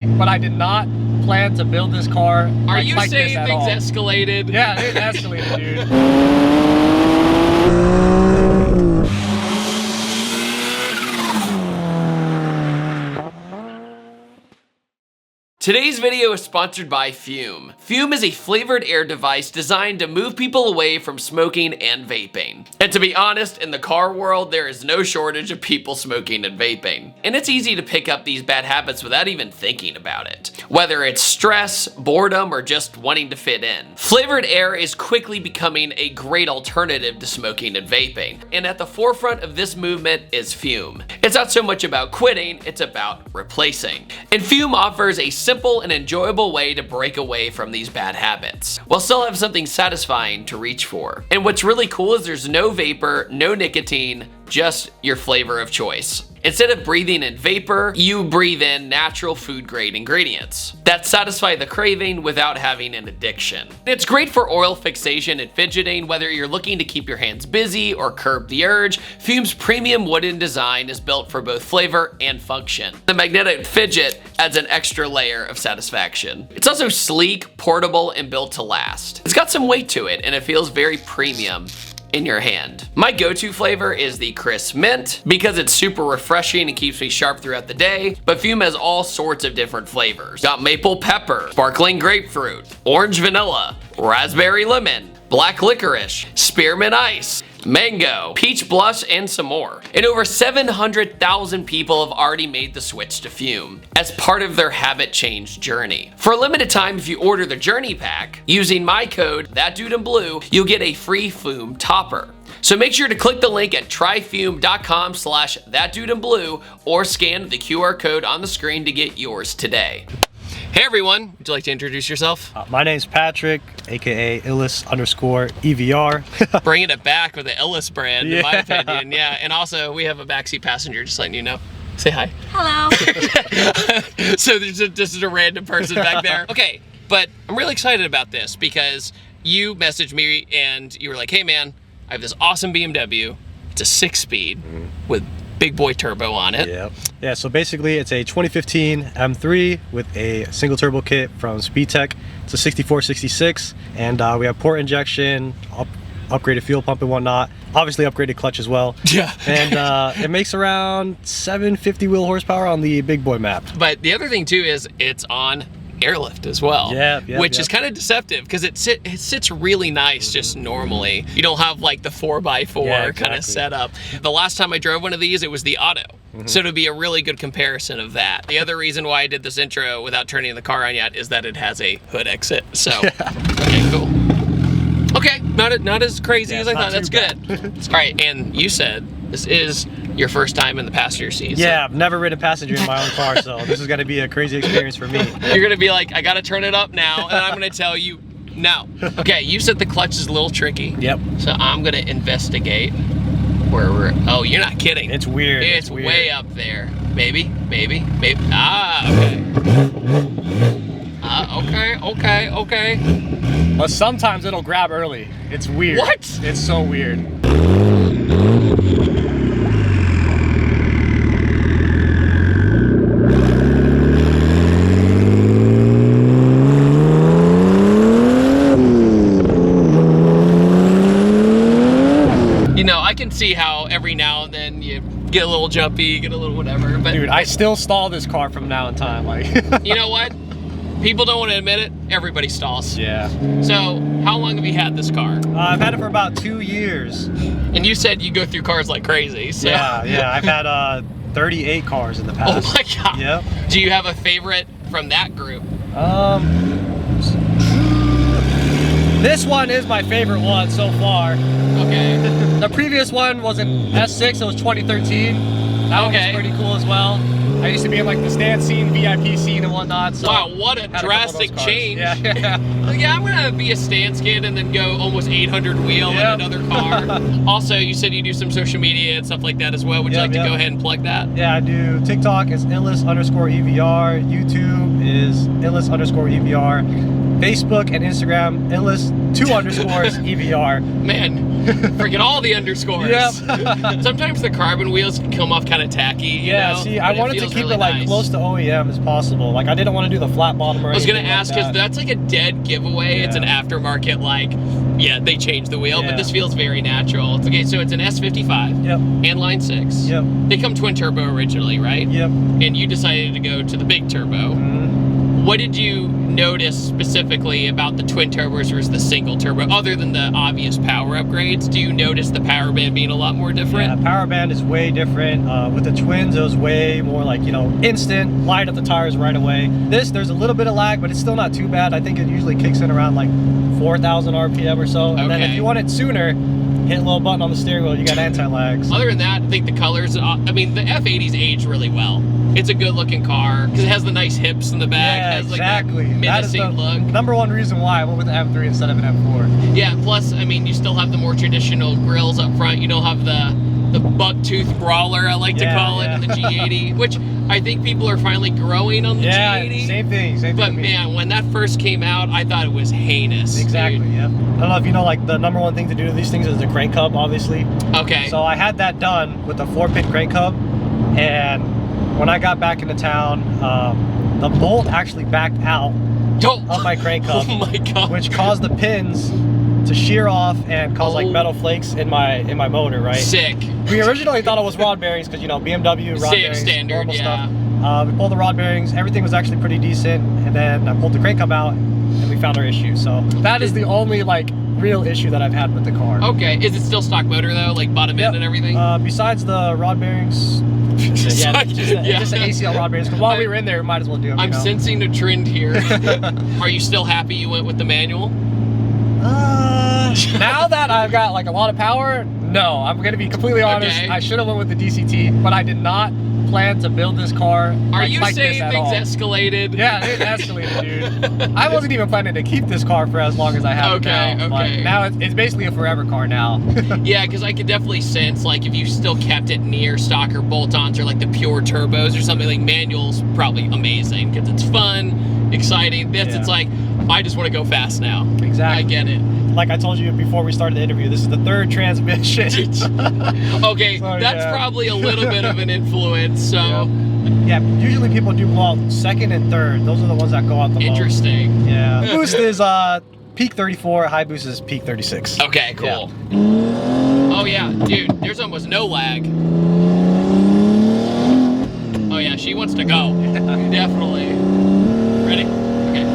but I did not plan to build this car. Are you like saying things escalated? Yeah, it escalated, dude. Today's video is sponsored by Fume. Fume is a flavored air device designed to move people away from smoking and vaping. And to be honest, in the car world, there is no shortage of people smoking and vaping. And it's easy to pick up these bad habits without even thinking about it. Whether it's stress, boredom, or just wanting to fit in. Flavored air is quickly becoming a great alternative to smoking and vaping. And at the forefront of this movement is Fume. It's not so much about quitting, it's about replacing. And Fume offers a simple and enjoyable way to break away from these bad habits, while still have something satisfying to reach for. And what's really cool is there's no vapor, no nicotine, just your flavor of choice. Instead of breathing in vapor, you breathe in natural food grade ingredients that satisfy the craving without having an addiction. It's great for oil fixation and fidgeting, whether you're looking to keep your hands busy or curb the urge. Fume's premium wooden design is built for both flavor and function. The magnetic fidget adds an extra layer of satisfaction. It's also sleek, portable, and built to last. It's got some weight to it, and it feels very premium in your hand. My go-to flavor is the crisp mint because it's super refreshing and keeps me sharp throughout the day, but Fume has all sorts of different flavors. Got maple pepper, sparkling grapefruit, orange vanilla, raspberry lemon, black licorice, spearmint ice, mango, peach blush, and some more. And over 700,000 people have already made the switch to Fume as part of their habit change journey. For a limited time, if you order the Journey Pack, using my code, ThatDudeinBlue, you'll get a free Fume topper. So make sure to click the link at tryfume.com/ThatDudeinBlue or scan the QR code on the screen to get yours today. Hey everyone, would you like to introduce yourself? My name's Patrick, aka Illis_EVR. Bringing it back with the Illis brand, in my opinion. Yeah, and also we have a backseat passenger, just letting you know. Say hi. Hello. So there's just a random person back there. Okay, but I'm really excited about this because you messaged me and you were like, hey man, I have this awesome BMW. It's a 6-speed with big boy turbo on it. Yeah, so basically it's a 2015 M3 with a single turbo kit from SpeedTech. It's a 6466, and we have port injection, upgraded fuel pump and whatnot. Obviously upgraded clutch as well. Yeah. And it makes around 750 wheel horsepower on the big boy map. But the other thing too is it's on airlift as well, which is kind of deceptive because it sits really nice just normally. You don't have like the 4x4 kind of setup. The last time I drove one of these, it was the Auto. So it'll be a really good comparison of that. The other reason why I did this intro without turning the car on yet is that it has a hood exit. So, okay, cool. Okay, not as crazy as I thought. That's good. All right, and you said this is your first time in the passenger seat. Yeah, I've never ridden passenger in my own car, so this is gonna be a crazy experience for me. You're gonna be like, I gotta turn it up now, and I'm gonna tell you no. Okay, you said the clutch is a little tricky. Yep. So I'm gonna investigate where we're, oh, you're not kidding. It's weird. It's weird. Way up there. Maybe. Ah, okay. But sometimes it'll grab early. It's weird. What? It's so weird. You know, I can see how every now and then you get a little jumpy, get a little whatever, but dude, I still stall this car from now in time, like. You know what? People don't want to admit it, everybody stalls. Yeah. So, how long have you had this car? I've had it for about 2 years. And you said you go through cars like crazy, so. Yeah, I've had 38 cars in the past. Oh my God. Yep. Do you have a favorite from that group? This one is my favorite one so far. Okay. The previous one was an S6, it was 2013. That one was pretty cool as well. I used to be in like the stand scene, VIP scene and whatnot. So wow, what a drastic change. Yeah. Yeah, I'm gonna be a stance kid and then go almost 800 wheel in another car. Also, you said you do some social media and stuff like that as well. Would you like to go ahead and plug that? Yeah, I do. TikTok is Illis_EVR. YouTube is Illis_EVR. Facebook and Instagram, endless 2 underscores EVR. Man, freaking all the underscores. Yep. Sometimes the carbon wheels can come off kind of tacky, you know? See, I but wanted to feels keep really it like nice. close to OEM as possible. Like I didn't want to do the flat bottom or I was gonna anything like ask, because that's like a dead giveaway. Yeah. It's an aftermarket, like, yeah, they changed the wheel, but Yeah. this feels very natural. It's okay, so it's an S55. Yep. Inline 6. Yep. They come twin turbo originally, right? Yep. And you decided to go to the big turbo. Mhm. What did you notice specifically about the twin turbos versus the single turbo, other than the obvious power upgrades? Do you notice the power band being a lot more different? Yeah, power band is way different. With the twins, it was way more like, you know, instant, light up the tires right away. This, there's a little bit of lag, but it's still not too bad. I think it usually kicks in around like 4,000 RPM or so. And then if Okay. you want it sooner, hit a little button on the steering wheel, you got anti-lags. Other than that, I think the colors, I mean, the F80's aged really well. It's a good looking car because it has the nice hips in the back. Yeah, has like exactly. that That is the menacing look. number one reason why I went with the M3 instead of an M4. Yeah, plus, I mean, you still have the more traditional grills up front. You don't have the buck-tooth brawler, I like to Yeah, call it, yeah. in the G80, which I think people are finally growing on the Yeah, G80. same thing. But to me. man, when that first came out, I thought it was heinous. Exactly, dude. yeah. I don't know if you know, like the number one thing to do to these things is the crank hub, obviously. Okay. So I had that done with the 4-pin crank hub, and when I got back into town, the bolt actually backed out of my crank hub, Oh my god. which caused the pins to shear off and cause like metal flakes in my motor, right? Sick. We originally thought it was rod bearings because, you know, BMW rod Same bearings, standard, normal yeah. stuff. We pulled the rod bearings, everything was actually pretty decent, and then I pulled the crank hub out and we found our issue. So that is the only like real issue that I've had with the car. Okay, is it still stock motor though, like bottom end and everything? Besides the rod bearings, just the ACL rod bearings. 'Cause while we were in there, we might as well do them. I'm sensing a trend here. Are you still happy you went with the manual? Now that I've got like a lot of power, no. I'm gonna be completely honest. Okay. I should have went with the DCT, but I did not plan to build this car. Are like, you like saying this at things all. escalated? Yeah, it escalated, dude. I wasn't even planning to keep this car for as long as I have it now. But now it's basically a forever car now. Yeah, because I could definitely sense, like, if you still kept it near stock or bolt-ons or like the pure turbos or something, like manuals probably amazing because it's fun, exciting. This, it's like, I just want to go fast now. Exactly. I get it. Like I told you before we started the interview, this is the 3rd transmission. Okay, So, that's yeah. probably a little bit of an influence, so. Yeah, usually people do blow out 2nd and 3rd. Those are the ones that go out the most. Interesting. Yeah. Boost is peak 34, high boost is peak 36. Okay, cool. Oh yeah, dude, there's almost no lag. Oh yeah, she wants to go. Definitely. Ready? Okay.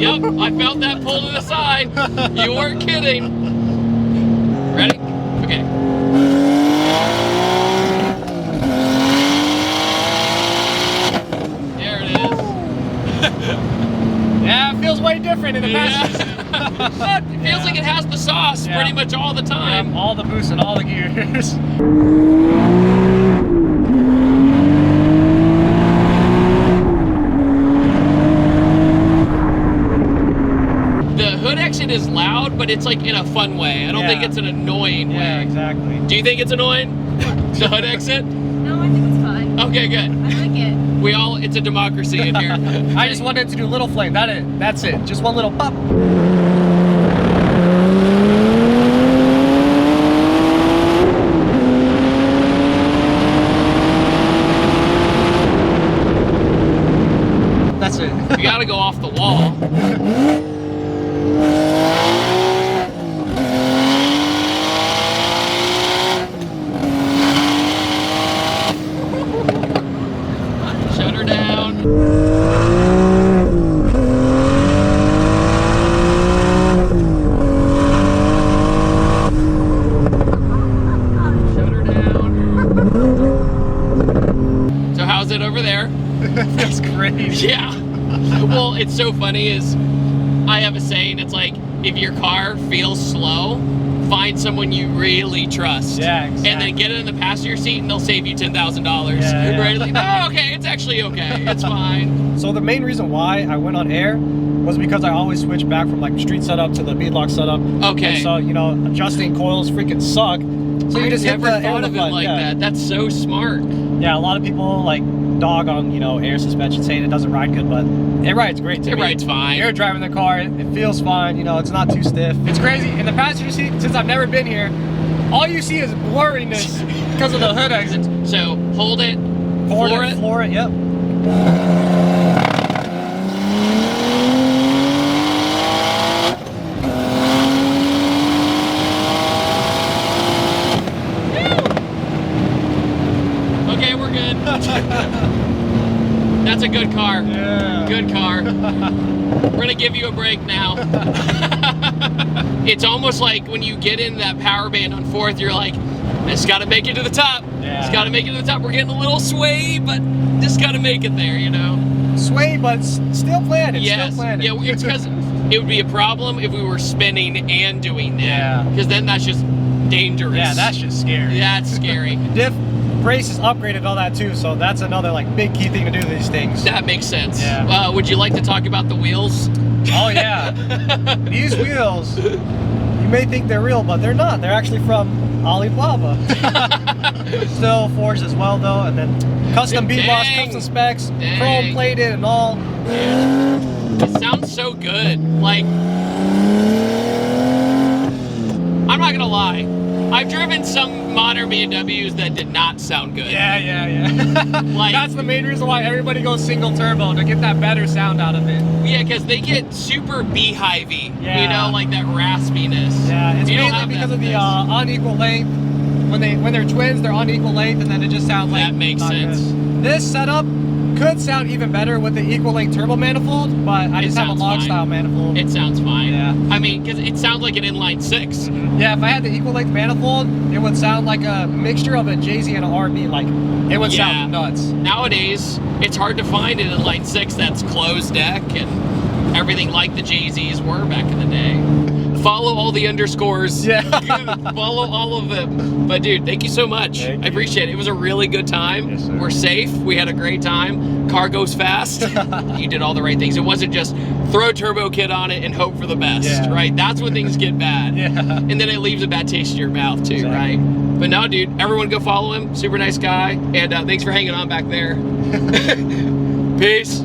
Yep, I felt that pull to the side. You weren't kidding. Ready? Okay. There it is. Yeah, it feels way different in the passenger. It feels like it has the sauce pretty much all the time. All the boosts and all the gears. The hood exit is loud, but it's like in a fun way. I don't think it's an annoying way. Yeah, exactly. Do you think it's annoying? The hood exit? No, I think it's fine. Okay, good. I like it. It's a democracy in here. I just wanted to do little flame. That's it. Just one little pop. That's it. You gotta go off the wall. Shut her down. Shut her down. So how's it over there? That's crazy. Yeah. Well, it's so funny is I have a saying, it's like, if your car feels slow, find someone you really trust. Yeah, exactly. And then get it in the passenger seat and they'll save you $10,000. Yeah. Right? Like, no, okay, it's actually okay. It's fine. So the main reason why I went on air was because I always switch back from like street setup to the beadlock setup. Okay. And so, you know, adjusting coils freaking suck. So you just I've hit never the thought of it button. like that. That's so smart. Yeah, a lot of people like dog on, you know, air suspension, saying it doesn't ride good, but it rides great to me. It rides fine. You're driving the car, it feels fine, you know, it's not too stiff. It's crazy. In the passenger seat, since I've never been here, all you see is blurriness because of the hood exit. So hold it, Floor it, yep. Okay, we're good. That's a good car. Yeah. Good car. We're gonna give you a break now. It's almost like when you get in that power band on fourth, you're like, just gotta make it to the top. Yeah. Just gotta make it to the top. We're getting a little sway, but just gotta make it there, you know? Sway, but still planted. Yes. Still planted. Yeah, it's because it would be a problem if we were spinning and doing that. Yeah. Because then that's just dangerous. Yeah, that's just scary. Yeah, it's scary. Diff brace is upgraded and all that too, so that's another like big key thing to do to these things. That makes sense. Yeah. Would you like to talk about the wheels? Oh yeah. These wheels, you may think they're real, but they're not. They're actually from Alibaba. Still forged as well though, and then custom B-boss, custom specs, chrome plated and all. It sounds so good. Like, I'm not gonna lie. I've driven some modern BMWs that did not sound good. Yeah. Like, that's the main reason why everybody goes single turbo, to get that better sound out of it. Yeah, because they get super beehivey. Yeah. You know, like that raspiness. Yeah, it's You don't mainly have because that of the with this. unequal length. When they're twins, they're unequal length, and then it just sounds like That makes not sense. good. This setup could sound even better with the equal length turbo manifold, but I just have a sounds log fine. style manifold. It sounds fine. Yeah. I mean, because it sounds like an inline 6. Yeah, if I had the equal length manifold, it would sound like a mixture of a Jay-Z and an R&B. Like, it would sound nuts. Nowadays, it's hard to find an inline 6 that's closed deck and everything like the Jay-Z's were back in the day. Follow all the underscores. Yeah. Follow all of them. But dude, thank you so much. Thank I you. appreciate it. It was a really good time. Yes, sir. We're safe. We had a great time. Car goes fast. You did all the right things. It wasn't just throw a turbo kit on it and hope for the best, Yeah. right? That's when things get bad. Yeah. And then it leaves a bad taste in your mouth too, Exactly. right? But no, dude, everyone go follow him. Super nice guy. And thanks for hanging on back there. Peace.